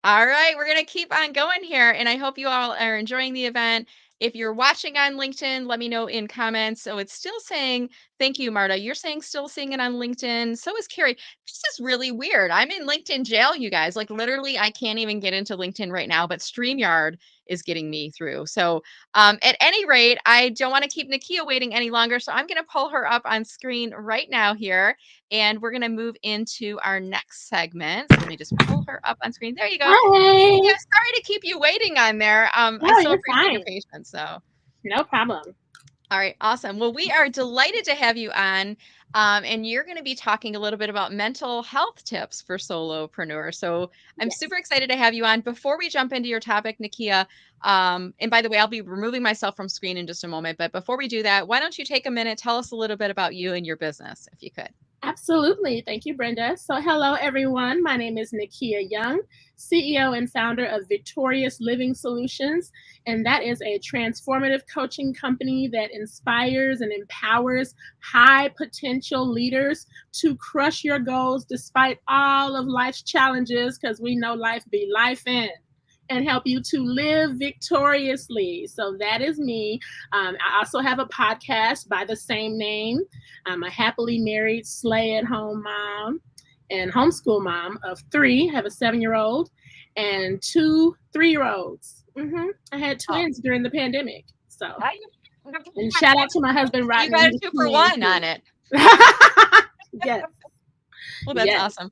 All right, we're going to keep on going here, and I hope you all are enjoying the event. If you're watching on LinkedIn, let me know in comments. So it's still saying, thank you, Marta. You're saying still seeing it on LinkedIn. So is Carrie. This is really weird. I'm in LinkedIn jail, you guys. Like literally, I can't even get into LinkedIn right now, but StreamYard is getting me through. So at any rate, I don't want to keep Nikeya waiting any longer. So I'm going to pull her up on screen right now here. And we're going to move into our next segment. So let me just pull her up on screen. There you go. Hi. Yeah, sorry to keep you waiting on there. I No, so you're appreciate your fine. patience. So, No problem. all right, awesome. Well, we are delighted to have you on, and you're going to be talking a little bit about mental health tips for solopreneurs. So, I'm Yes. super excited to have you on. Before we jump into your topic, Nikeya, and by the way, I'll be removing myself from screen in just a moment. But before we do that, why don't you take a minute, tell us a little bit about you and your business, if you could. Absolutely. Thank you, Brenda. So, hello, everyone. My name is Nikeya Young, CEO and founder of Victorious Living Solutions. And that is a transformative coaching company that inspires and empowers high potential leaders to crush your goals despite all of life's challenges, because we know life be life in. And help you to live victoriously. So that is me. I also have a podcast by the same name. I'm a happily married, slay at home mom and homeschool mom of three. I have a 7-year-old and two 3-year-olds. I had Oh, twins during the pandemic. So, hi. and shout out to my husband, You Rodney. got a He's 2-for-1 twin on it. too. Yes. Well, that's Yes. awesome.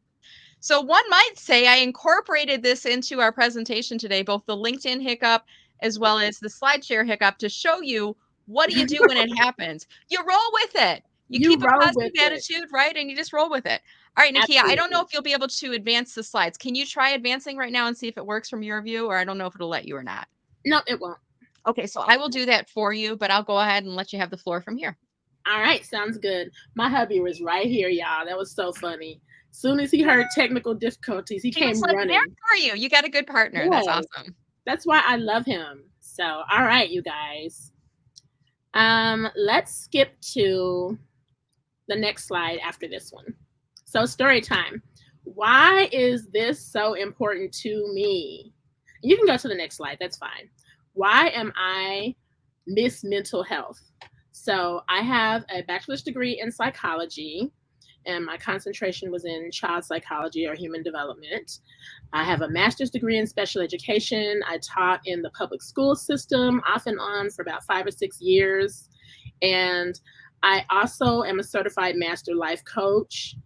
So one might say I incorporated this into our presentation today, both the LinkedIn hiccup as well as the SlideShare hiccup to show you what do you do when it happens? You roll with it. You You keep a roll with positive it. attitude, right? And you just roll with it. All right, Nakia, I don't know Absolutely. if you'll be able to advance the slides. Can you try advancing right now and see if it works from your view, or I don't know if it'll let you or not. No, it won't. Okay, so I will do that for you, but I'll go ahead and let you have the floor from here. All right, sounds good. My hubby was right here, y'all. That was so funny. Soon as he heard technical difficulties, he He was came like, there running. for you. You got a good partner. That's Yes, awesome. that's why I love him. So, all right, you guys. Let's skip to the next slide after this one. So, story time. Why is this so important to me? You can go to the next slide. That's fine. Why am I Miss Mental Health? So, I have a bachelor's degree in psychology, and my concentration was in child psychology or human development. I have a master's degree in special education. I taught in the public school system off and on for about 5 or 6 years. And I also am a certified master life coach.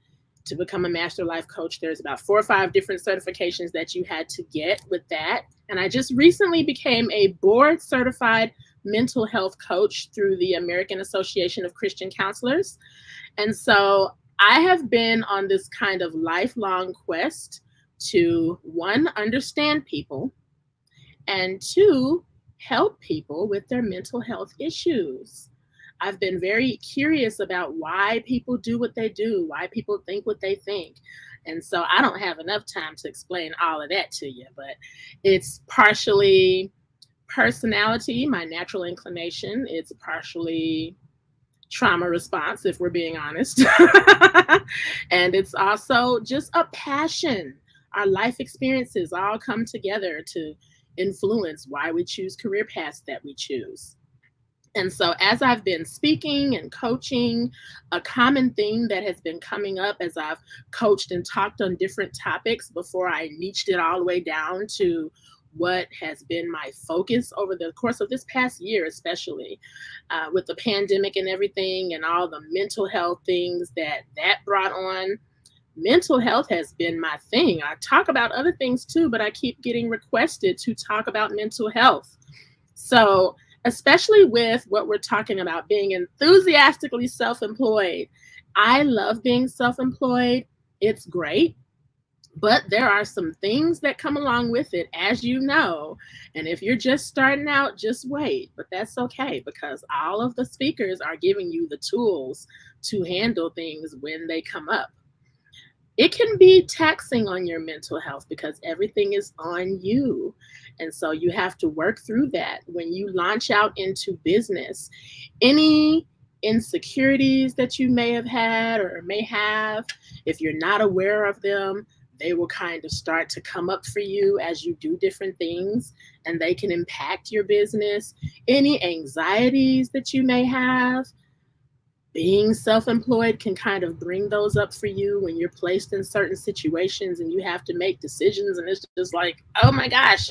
To become a master life coach, there's about 4 or 5 different certifications that you had to get with that. And I just recently became a board certified mental health coach through the American Association of Christian Counselors. And so I have been on this kind of lifelong quest to, one, understand people, and two, help people with their mental health issues. I've been very curious about why people do what they do, why people think what they think. And so I don't have enough time to explain all of that to you, but it's partially personality, my natural inclination. It's partially trauma response, if we're being honest. And it's also just a passion. Our life experiences all come together to influence why we choose career paths that we choose. And so, as I've been speaking and coaching, a common theme that has been coming up as I've coached and talked on different topics before I niched it all the way down to what has been my focus over the course of this past year, especially with the pandemic and everything, and all the mental health things that brought on. Mental health has been my thing. I talk about other things too, but I keep getting requested to talk about mental health. So, especially with what we're talking about, being enthusiastically self employed, I love being self employed. It's great. But there are some things that come along with it, as you know. And if you're just starting out, just wait. But that's okay, because all of the speakers are giving you the tools to handle things when they come up. It can be taxing on your mental health because everything is on you. And so you have to work through that when you launch out into business. Any insecurities that you may have had or may have, if you're not aware of them, They will kind of start to come up for you as you do different things, and they can impact your business. Any anxieties that you may have, being self-employed can kind of bring those up for you when you're placed in certain situations and you have to make decisions, and it's just like, oh my gosh.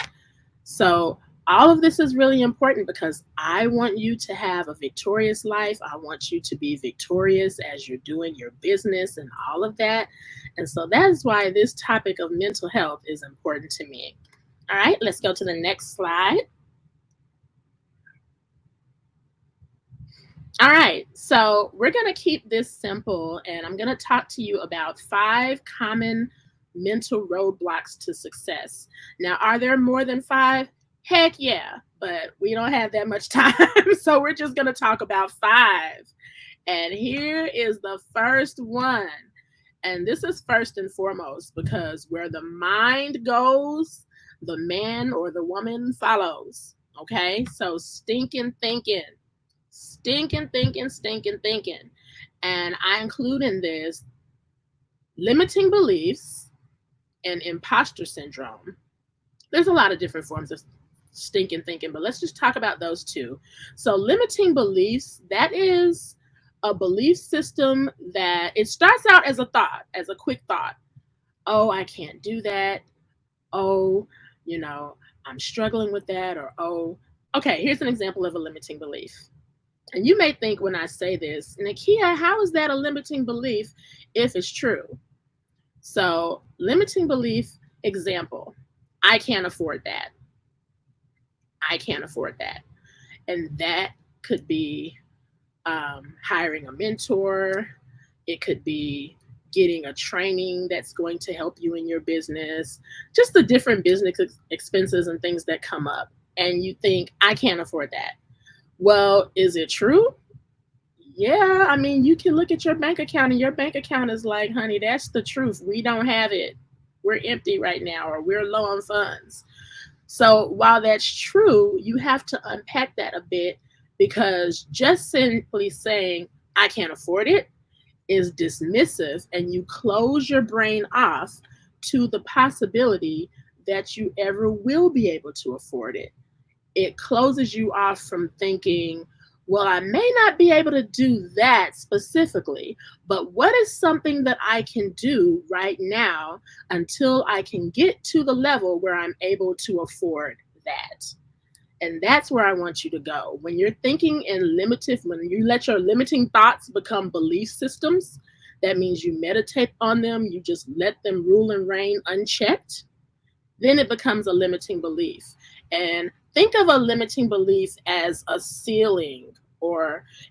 So all of this is really important because I want you to have a victorious life. I want you to be victorious as you're doing your business and all of that. And so that's why this topic of mental health is important to me. All right, let's go to the next slide. All right, so we're going to keep this simple, and I'm going to talk to you about 5 common mental roadblocks to success. Now, are there more than 5? Heck yeah, but we don't have that much time, so we're just going to talk about 5. And here is the first one. And this is first and foremost because where the mind goes, the man or the woman follows. Okay, so stinking thinking. Stinking thinking, stinking thinking. And I include in this limiting beliefs and imposter syndrome. There's a lot of different forms of stinking thinking, but let's just talk about those 2. So limiting beliefs, that is a belief system that it starts out as a thought, as a quick thought. Oh, I can't do that. Oh, I'm struggling with that. Or, oh, okay, here's an example of a limiting belief. And you may think when I say this, Nikeya, how is that a limiting belief if it's true? So, limiting belief example, I can't afford that. I can't afford that. And that could be hiring a mentor. It could be getting a training that's going to help you in your business, just the different business expenses and things that come up. And you think, I can't afford that. Well, is it true? Yeah, I mean, you can look at your bank account and your bank account is like, honey, that's the truth. We don't have it. We're empty right now, or we're low on funds. So while that's true, you have to unpack that a bit because just simply saying, I can't afford it is dismissive, and you close your brain off to the possibility that you ever will be able to afford it. It closes you off from thinking, well, I may not be able to do that specifically, but what is something that I can do right now until I can get to the level where I'm able to afford that? And that's where I want you to go. When you're thinking in limited, when you let your limiting thoughts become belief systems, that means you meditate on them, you just let them rule and reign unchecked, then it becomes a limiting belief. And think of a limiting belief as a ceiling,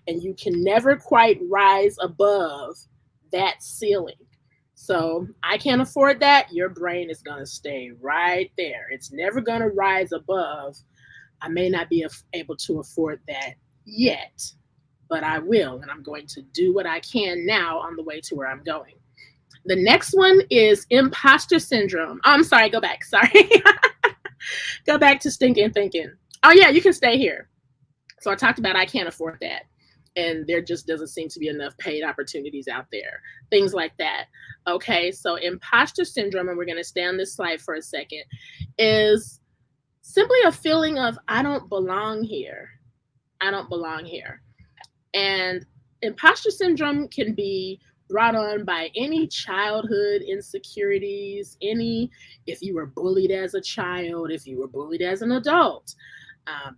and you can never quite rise above that ceiling. So I can't afford that. Your brain is going to stay right there. It's never going to rise above. I may not be able to afford that yet, but I will. And I'm going to do what I can now on the way to where I'm going. The next one is imposter syndrome. Oh, I'm sorry. Go back. Sorry. Go back to stinking thinking. Oh, yeah, you can stay here. So I talked about I can't afford that. And there just doesn't seem to be enough paid opportunities out there. Things like that. Okay, so imposter syndrome, and we're going to stay on this slide for a second, is simply a feeling of I don't belong here. I don't belong here. And imposter syndrome can be brought on by any childhood insecurities, if you were bullied as a child, if you were bullied as an adult.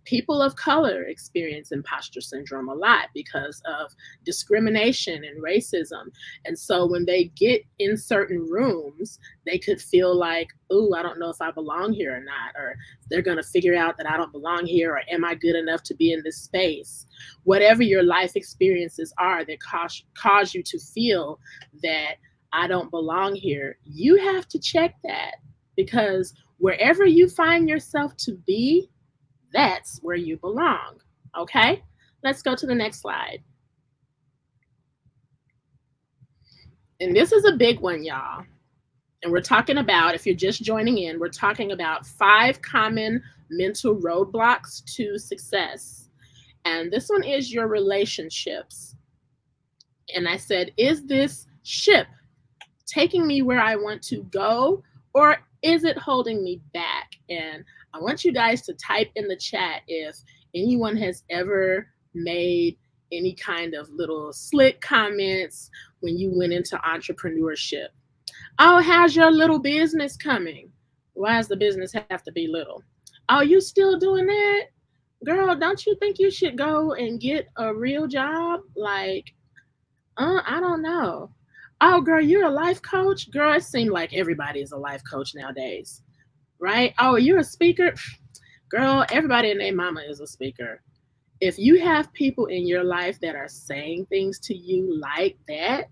People of color experience imposter syndrome a lot because of discrimination and racism. And so when they get in certain rooms, they could feel like, ooh, I don't know if I belong here or not, or they're going to figure out that I don't belong here, or am I good enough to be in this space? Whatever your life experiences are that cause you to feel that I don't belong here, you have to check that, because wherever you find yourself to be, that's where you belong. Okay, let's go to the next slide. And this is a big one, y'all. And we're talking about, if you're just joining in, we're talking about 5 common mental roadblocks to success. And this one is your relationships. And I said, is this ship taking me where I want to go, or is it holding me back? And I want you guys to type in the chat if anyone has ever made any kind of little slick comments when you went into entrepreneurship. Oh, how's your little business coming? Why does the business have to be little? Oh, you still doing that? Girl, don't you think you should go and get a real job? Like, I don't know. Oh, girl, you're a life coach? Girl, it seems like everybody is a life coach nowadays, right? Oh, you're a speaker? Girl, everybody and their mama is a speaker. If you have people in your life that are saying things to you like that,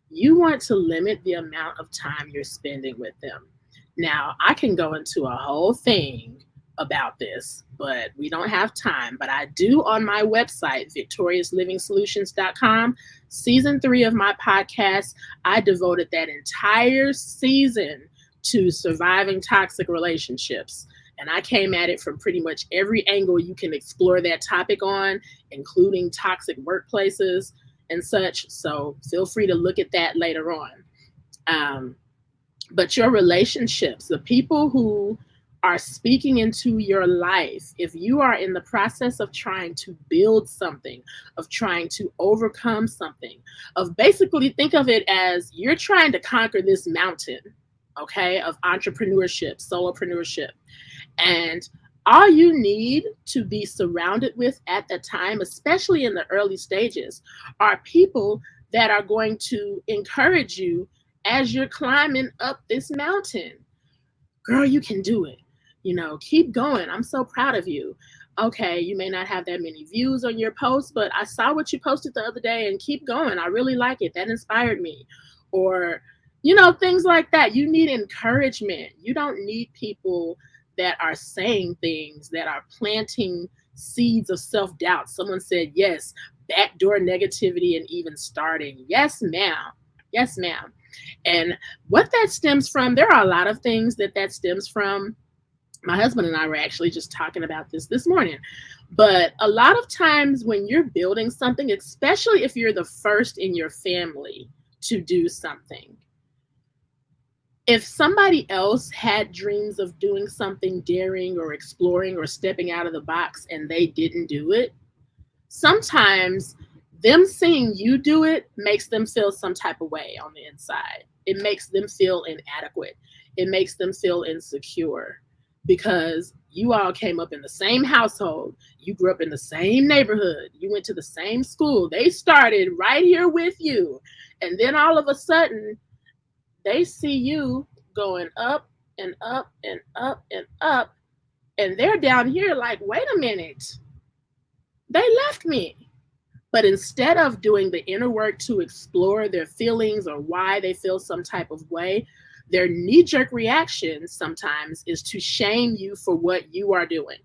you want to limit the amount of time you're spending with them. Now, I can go into a whole thing about this, but we don't have time. But I do on my website, victoriousliving.solutions.com, season 3 of my podcast, I devoted that entire season to surviving toxic relationships. And I came at it from pretty much every angle you can explore that topic on, including toxic workplaces and such. So feel free to look at that later on. But your relationships, the people who are speaking into your life, if you are in the process of trying to build something, of trying to overcome something, of basically think of it as you're trying to conquer this mountain, okay, of entrepreneurship, solopreneurship. And all you need to be surrounded with at the time, especially in the early stages, are people that are going to encourage you as you're climbing up this mountain. Girl, you can do it. Keep going. I'm so proud of you. Okay, you may not have that many views on your post, but I saw what you posted the other day and keep going. I really like it. That inspired me. Or, things like that. You need encouragement. You don't need people that are saying things, that are planting seeds of self-doubt. Someone said, yes, backdoor negativity and even starting. Yes, ma'am. Yes, ma'am. And what that stems from, there are a lot of things that stems from. My husband and I were actually just talking about this morning. But a lot of times when you're building something, especially if you're the first in your family to do something, if somebody else had dreams of doing something daring or exploring or stepping out of the box and they didn't do it, sometimes them seeing you do it makes them feel some type of way on the inside. It makes them feel inadequate. It makes them feel insecure because you all came up in the same household. You grew up in the same neighborhood. You went to the same school. They started right here with you. And then all of a sudden, they see you going up and up and up and up. And they're down here like, wait a minute. They left me. But instead of doing the inner work to explore their feelings or why they feel some type of way, their knee-jerk reaction sometimes is to shame you for what you are doing.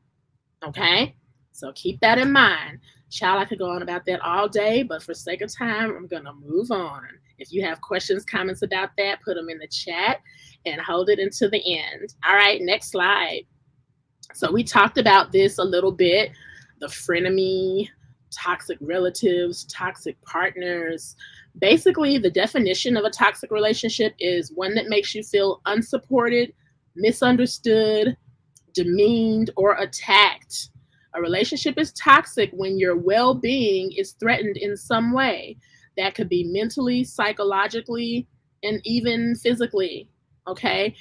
Okay? So keep that in mind. Child, I could go on about that all day, but for sake of time, I'm going to move on. If you have questions, comments about that, put them in the chat and hold it until the end. All right, next slide. So we talked about this a little bit, the frenemy, toxic relatives, toxic partners. Basically, the definition of a toxic relationship is one that makes you feel unsupported, misunderstood, demeaned, or attacked. A relationship is toxic when your well-being is threatened in some way. That could be mentally, psychologically, and even physically, okay?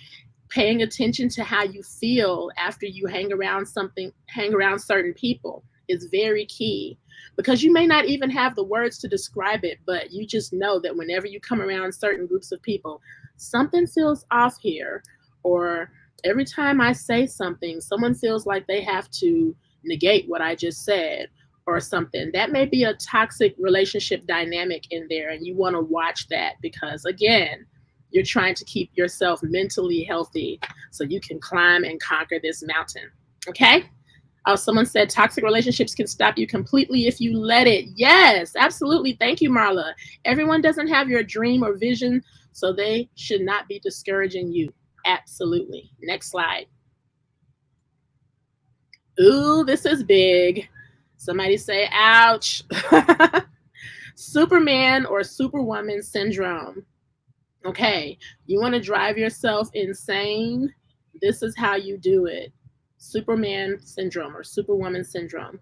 Paying attention to how you feel after you hang around certain people is very key, because you may not even have the words to describe it, but you just know that whenever you come around certain groups of people, something feels off here. Or every time I say something, someone feels like they have to negate what I just said or something. That may be a toxic relationship dynamic in there, and you want to watch that because, again, you're trying to keep yourself mentally healthy so you can climb and conquer this mountain. Okay? Oh, someone said toxic relationships can stop you completely if you let it. Yes, absolutely. Thank you, Marla. Everyone doesn't have your dream or vision, so they should not be discouraging you. Absolutely. Next slide. Ooh, this is big. Somebody say, ouch. Superman or Superwoman syndrome. Okay, you want to drive yourself insane? This is how you do it. Superman syndrome or superwoman syndrome.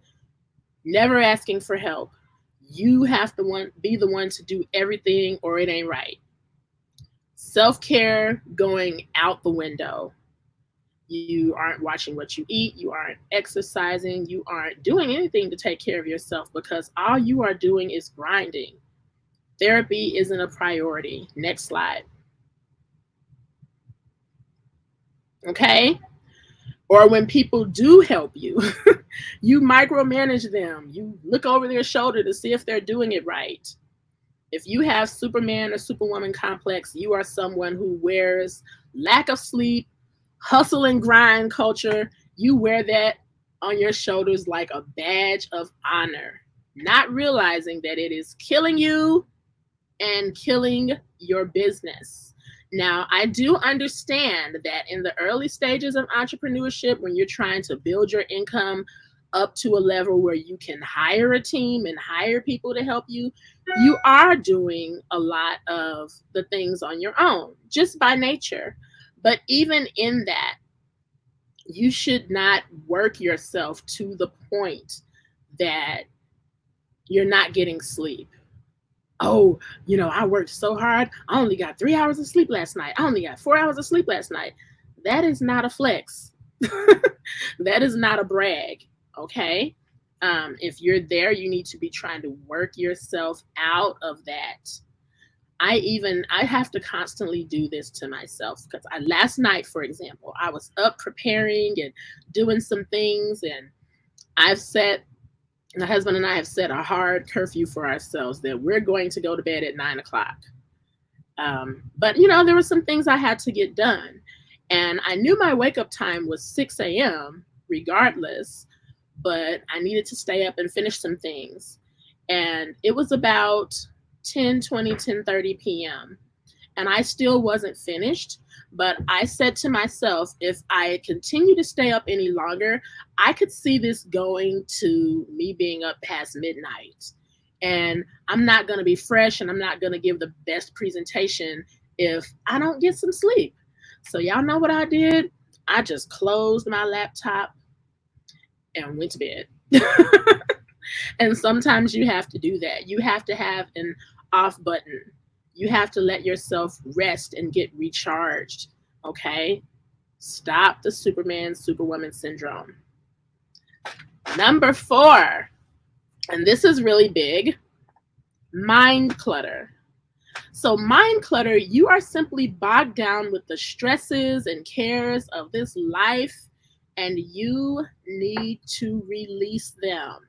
Never asking for help. You have to be the one to do everything or it ain't right. Self-care going out the window. You aren't watching what you eat, you aren't exercising, you aren't doing anything to take care of yourself because all you are doing is grinding. Therapy isn't a priority. Next slide. Okay? Or when people do help you, you micromanage them. You look over their shoulder to see if they're doing it right. If you have Superman or Superwoman complex, you are someone who wears lack of sleep, hustle and grind culture. You wear that on your shoulders like a badge of honor, not realizing that it is killing you and killing your business. Now, I do understand that in the early stages of entrepreneurship, when you're trying to build your income up to a level where you can hire a team and hire people to help you, you are doing a lot of the things on your own, just by nature. But even in that, you should not work yourself to the point that you're not getting sleep. Oh, I worked so hard. I only got 3 hours of sleep last night. I only got 4 hours of sleep last night. That is not a flex. That is not a brag. Okay. If you're there, you need to be trying to work yourself out of that. I have to constantly do this to myself because last night, for example, I was up preparing and doing some things, and I've set my husband and I have set a hard curfew for ourselves that we're going to go to bed at 9 o'clock. But there were some things I had to get done, and I knew my wake up time was 6 a.m. regardless, but I needed to stay up and finish some things, and it was about 10:20, 10:30 p.m. and I still wasn't finished. But I said to myself, if I continue to stay up any longer, I could see this going to me being up past midnight. And I'm not going to be fresh and I'm not going to give the best presentation if I don't get some sleep. So, y'all know what I did? I just closed my laptop and went to bed. And sometimes you have to do that. You have to have an off button. You have to let yourself rest and get recharged. Okay? Stop the Superman, Superwoman syndrome. Number 4, and this is really big, mind clutter. So, mind clutter, you are simply bogged down with the stresses and cares of this life, and you need to release them.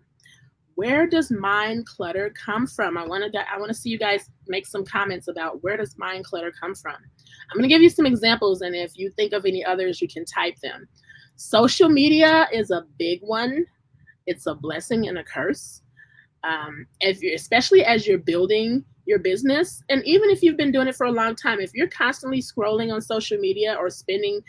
Where does mind clutter come from? I want to see you guys make some comments about where does mind clutter come from. I'm going to give you some examples, and if you think of any others, you can type them. Social media is a big one. It's a blessing and a curse. Especially as you're building your business, and even if you've been doing it for a long time, if you're constantly scrolling on social media or spending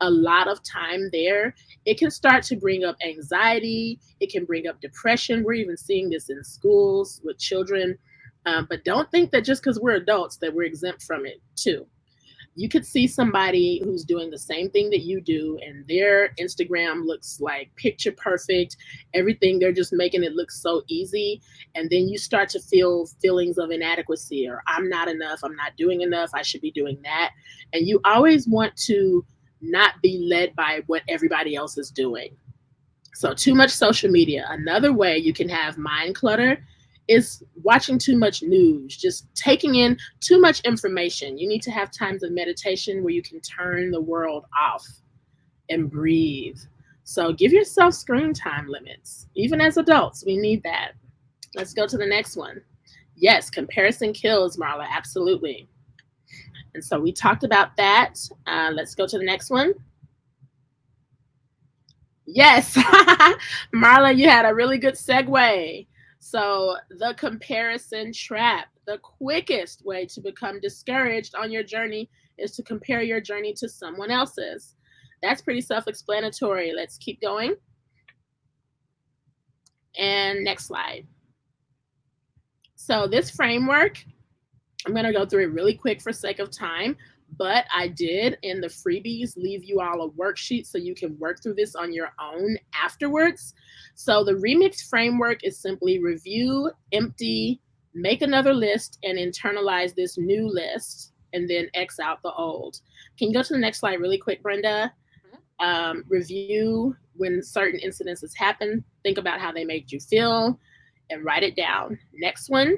a lot of time there, it can start to bring up anxiety. It can bring up depression. We're even seeing this in schools with children. But don't think that just because we're adults that we're exempt from it too. You could see somebody who's doing the same thing that you do, and their Instagram looks like picture perfect. Everything, they're just making it look so easy. And then you start to feel feelings of inadequacy, or I'm not enough, I'm not doing enough, I should be doing that. And you always want to not be led by what everybody else is doing. So too much social media. Another way you can have mind clutter is watching too much news, just taking in too much information. You need to have times of meditation where you can turn the world off and breathe. So give yourself screen time limits. Even as adults, we need that. Let's go to the next one. Yes, comparison kills, Marla. Absolutely. And so we talked about that. Let's go to the next one. Yes, Marla, you had a really good segue. So, the comparison trap. The quickest way to become discouraged on your journey is to compare your journey to someone else's. That's pretty self explanatory. Let's keep going. And next slide. So, this framework I'm going to go through it really quick for sake of time, but I did in the freebies leave you all a worksheet so you can work through this on your own afterwards. So the remix framework is simply review, empty, make another list, and internalize this new list, and then X out the old. Can you go to the next slide really quick, Brenda? Review when certain incidences happen, think about how they made you feel, and write it down. Next one,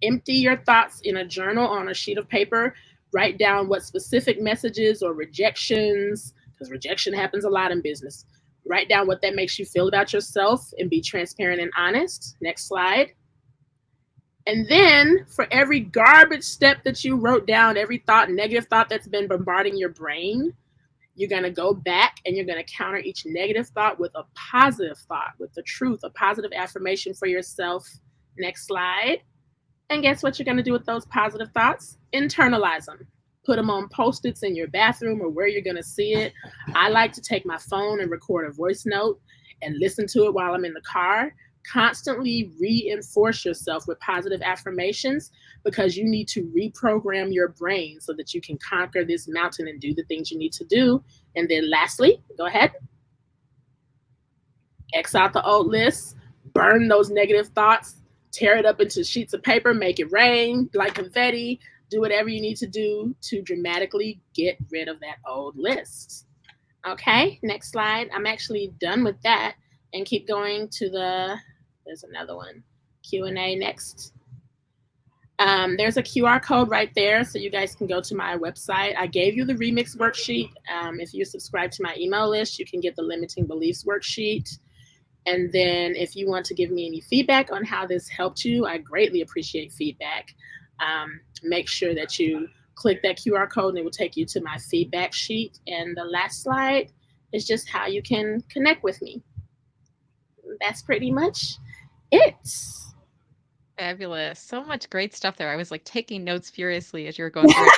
empty your thoughts in a journal on a sheet of paper. Write down what specific messages or rejections, because rejection happens a lot in business. Write down what that makes you feel about yourself and be transparent and honest. Next slide. And then for every garbage step that you wrote down, every thought, negative thought that's been bombarding your brain, you're going to go back and you're going to counter each negative thought with a positive thought, with the truth, a positive affirmation for yourself. Next slide. And guess what you're going to do with those positive thoughts? Internalize them. Put them on post-its in your bathroom or where you're going to see it. I like to take my phone and record a voice note and listen to it while I'm in the car. Constantly reinforce yourself with positive affirmations because you need to reprogram your brain so that you can conquer this mountain and do the things you need to do. And then lastly, go ahead, X out the old lists, burn those negative thoughts, tear it up into sheets of paper, make it rain like confetti, do whatever you need to do to dramatically get rid of that old list. Okay, next slide. I'm actually done with that and keep going to there's another one, Q&A next. There's a QR code right there, so you guys can go to my website. I gave you the remix worksheet. If you subscribe to my email list, you can get the limiting beliefs worksheet. And then if you want to give me any feedback on how this helped you, I greatly appreciate feedback. Make sure that you click that QR code and it will take you to my feedback sheet. And the last slide is just how you can connect with me. That's pretty much it. Fabulous. So much great stuff there. I was like taking notes furiously as you were going through it.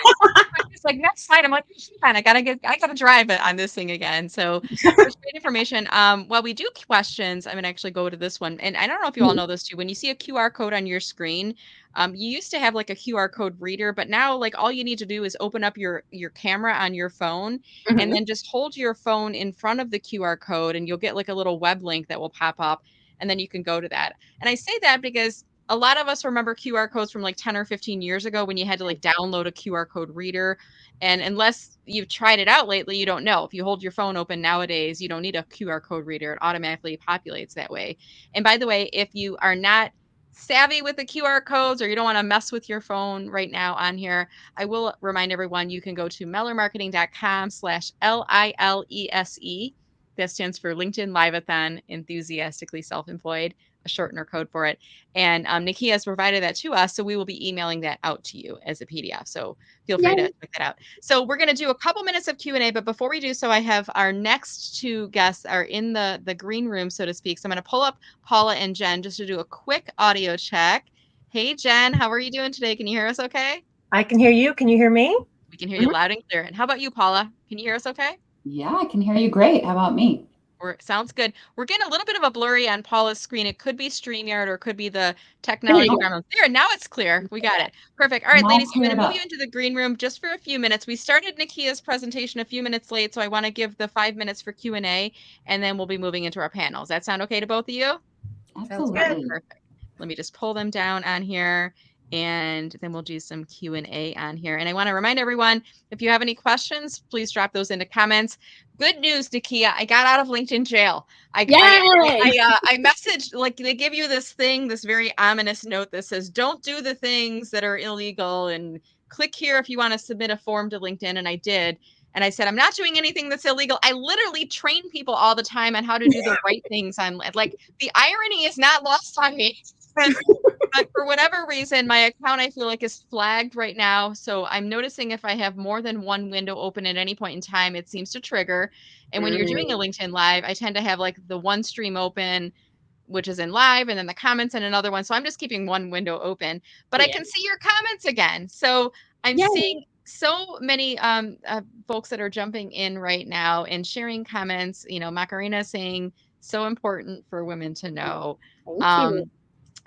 It's like next slide. I'm like, man, I gotta drive it on this thing again. So there's great information. While we do questions, I'm gonna actually go to this one. And I don't know if you all know this too. When you see a QR code on your screen, you used to have like a QR code reader, but now like all you need to do is open up your camera on your phone and Mm-hmm. then just hold your phone in front of the QR code and you'll get like a little web link that will pop up and then you can go to that. And I say that because a lot of us remember QR codes from like 10 or 15 years ago when you had to like download a QR code reader. And unless you've tried it out lately, you don't know. If you hold your phone open nowadays, you don't need a QR code reader. It automatically populates that way. And by the way, if you are not savvy with the QR codes or you don't want to mess with your phone right now on here, I will remind everyone you can go to mellermarketing.com/LILESE. That stands for LinkedIn Liveathon Enthusiastically Self-Employed, a shortener code for it. And Nikeya has provided that to us, so we will be emailing that out to you as a PDF. So feel free to Yay. check that out. So we're going to do a couple minutes of Q&A, but before we do so, I have our next two guests are in the green room, so to speak. So I'm going to pull up Paula and Jen just to do a quick audio check. Hey, Jen, how are you doing today? Can you hear us okay? I can hear you. Can you hear me? We can hear you Mhm. loud and clear. And how about you, Paula? Can you hear us okay? Yeah, I can hear you great. How about me? Sounds good. We're getting a little bit of a blurry on Paula's screen. It could be StreamYard or it could be the There you technology go. Okay, gremlins. There, now it's clear. We got it. Perfect. All I'm right, all ladies, I'm going cleared to move you up. into the green room just for a few minutes. We started Nikia's presentation a few minutes late, so I want to give the 5 minutes for Q&A, and then we'll be moving into our panels. That sound okay to both of you? Sounds All right, good. Absolutely. perfect. Let me just pull them down on here and then we'll do some Q&A on here. And I want to remind everyone, if you have any questions, please drop those into comments. Good news, Nikeya, I got out of LinkedIn jail. Yay. I messaged, like they give you this thing, this very ominous note that says, don't do the things that are illegal and click here if you want to submit a form to LinkedIn. And I did. And I said, I'm not doing anything that's illegal. I literally train people all the time on how to do the right things on, like, the irony is not lost on me. But for whatever reason, my account I feel like is flagged right now. So I'm noticing if I have more than one window open at any point in time, it seems to trigger. And when you're doing a Mm, LinkedIn Live, I tend to have like the one stream open, which is in live, and then the comments in another one. So I'm just keeping one window open, but I yeah. can see your comments again. So I'm Yay. seeing so many folks that are jumping in right now and sharing comments. You know, Macarena saying so important for women to know. Thank you. Um,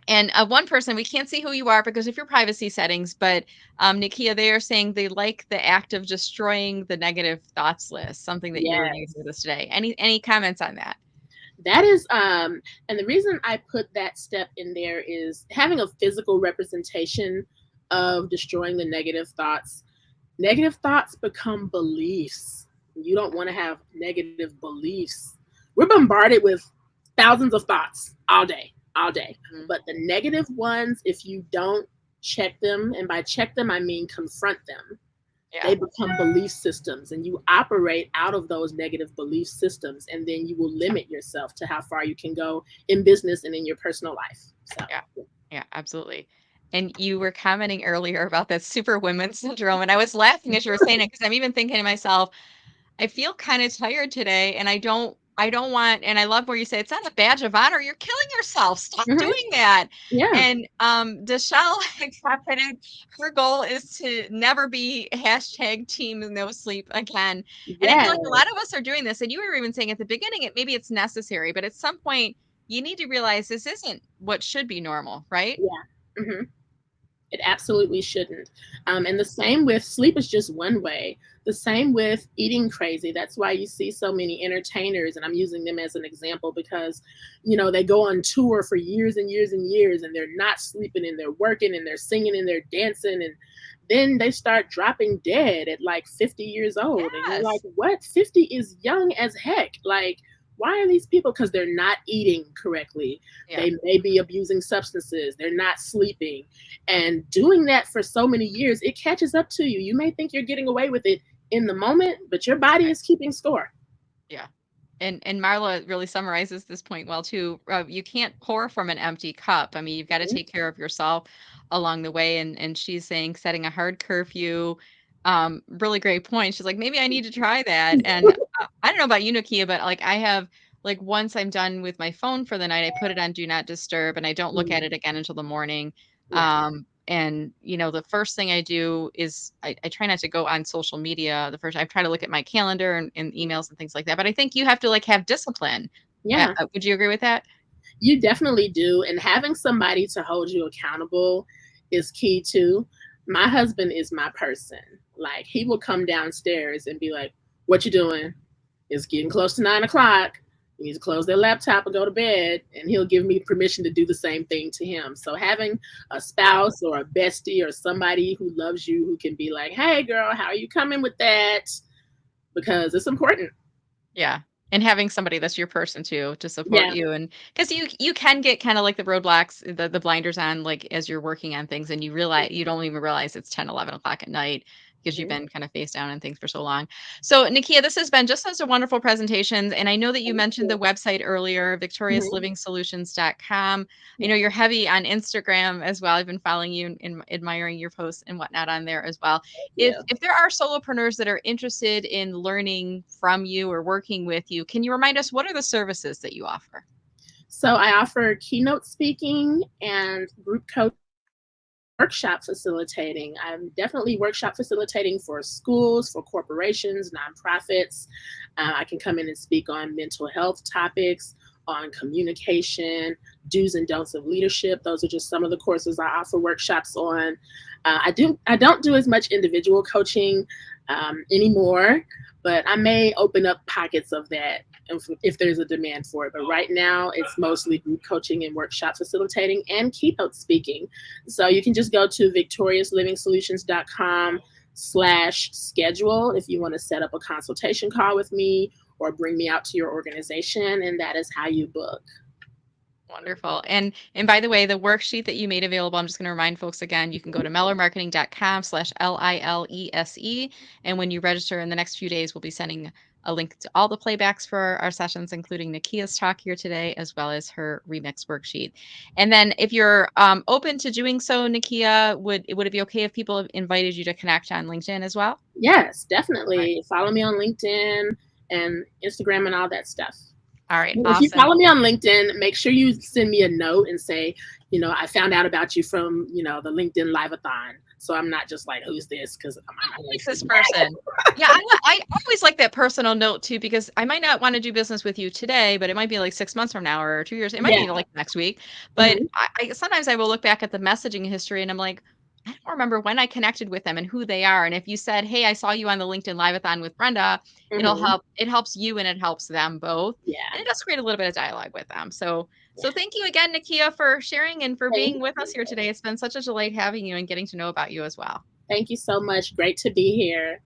And one person, we can't see who you are because of your privacy settings, but Nikeya, they are saying they like the act of destroying the negative thoughts list, something that you reviewed Yes. with us today. Any comments on that? That is, and the reason I put that step in there is having a physical representation of destroying the negative thoughts. Negative thoughts become beliefs. You don't want to have negative beliefs. We're bombarded with thousands of thoughts all day. Mhm. But the negative ones, if you don't check them, and by check them, I mean confront them, Yeah. they become belief systems, and you operate out of those negative belief systems, and then you will limit yourself to how far you can go in business and in your personal life. So Yeah. Yeah, absolutely. And you were commenting earlier about that superwoman syndrome, and I was laughing as you were saying it because I'm even thinking to myself, I feel kind of tired today and I don't want, and I love where you say it's not a badge of honor. You're killing yourself. Stop mhm, doing that. yeah, And Deshelle commented her goal is to never be hashtag team no sleep again. And I feel yes, like a lot of us are doing this. And you were even saying at the beginning maybe it's necessary, but at some point you need to realize this isn't what should be normal, right? yeah. It absolutely shouldn't. And the same with sleep is just one way. The same with eating crazy. That's why you see so many entertainers, and I'm using them as an example because, they go on tour for years and years and years, and they're not sleeping, and they're working, and they're singing, and they're dancing, and then they start dropping dead at like 50 years old. And you're like, Yes. what? 50 is young as heck. Like, why are these people? Because they're not eating correctly. Yeah. They may be abusing substances. They're not sleeping. And doing that for so many years, it catches up to you. You may think you're getting away with it in the moment, but your body is keeping score. Yeah. And Marla really summarizes this point well too. You can't pour from an empty cup. I mean, you've got to Mhm. take care of yourself along the way. And she's saying setting a hard curfew. Really great point. She's like, maybe I need to try that. And I don't know about you, Nakia, but like I have like once I'm done with my phone for the night, I put it on do not disturb and I don't look at Mm, it again until the morning. yeah. And the first thing I do is I try not to go on social media. I try to look at my calendar and emails and things like that. But I think you have to like have discipline. Yeah, Would you agree with that? you definitely do. And having somebody to hold you accountable is key too. My husband is my person. Like, he will come downstairs and be like, what you doing? It's getting close to 9 o'clock. You need to close their laptop and go to bed. And he'll give me permission to do the same thing to him. So having a spouse or a bestie or somebody who loves you, who can be like, hey girl, how are you coming with that? Because it's important. Yeah. And having somebody that's your person too to support Yeah. you, and because you can get kind of like the roadblocks, the blinders on, like as you're working on things, and you don't even realize it's 10, 11 o'clock at night because you've Mhm. been kind of face down in things for so long. So Nikia, this has been just such a wonderful presentation. And I know that you Thank mentioned the you. website earlier, Mhm. victoriousliving-solutions.com. I Yeah. know you're heavy on Instagram as well. I've been following you and admiring your posts and whatnot on there as well. Thank If you. if there are solopreneurs that are interested in learning from you or working with you, can you remind us what are the services that you offer? So I offer keynote speaking and group coaching, workshop facilitating. I'm definitely workshop facilitating for schools, for corporations, nonprofits. I can come in and speak on mental health topics, on communication, do's and don'ts of leadership. Those are just some of the courses I offer workshops on. I don't do as much individual coaching anymore, but I may open up pockets of that if there's a demand for it. But right now, it's mostly group coaching and workshop facilitating and keynote speaking. So you can just go to victoriousliving-solutions.com/schedule if you want to set up a consultation call with me or bring me out to your organization, and that is how you book. Wonderful. And by the way, the worksheet that you made available, I'm just going to remind folks again, you can go to mellermarketing.com/LILESE. And when you register in the next few days, we'll be sending a link to all the playbacks for our sessions, including Nikia's talk here today, as well as her remix worksheet. And then if you're open to doing so, Nikia, would it be okay if people have invited you to connect on LinkedIn as well? Yes, All right. definitely. Follow me on LinkedIn and Instagram and all that stuff. All right. If you Awesome. follow me on LinkedIn, make sure you send me a note and say, I found out about you from, the LinkedIn Live-a-thon. So I'm not just like, who's this? Because I'm Like this person. Yeah, I always like that personal note too, because I might not want to do business with you today, but it might be like 6 months from now or 2 years. It might Yeah. be like next week. But Mhm. I sometimes I will look back at the messaging history and I'm like, I don't remember when I connected with them and who they are. And if you said, "Hey, I saw you on the LinkedIn Live-a-thon with Brenda," it'll Mhm. help. It helps you and it helps them both. Yeah. And it does create a little bit of dialogue with them. So Yeah. thank you again, Nikeya, for sharing and for Thank being with us here today. It's been such a delight having you and getting to know about you as well. Thank you so much. Great to be here.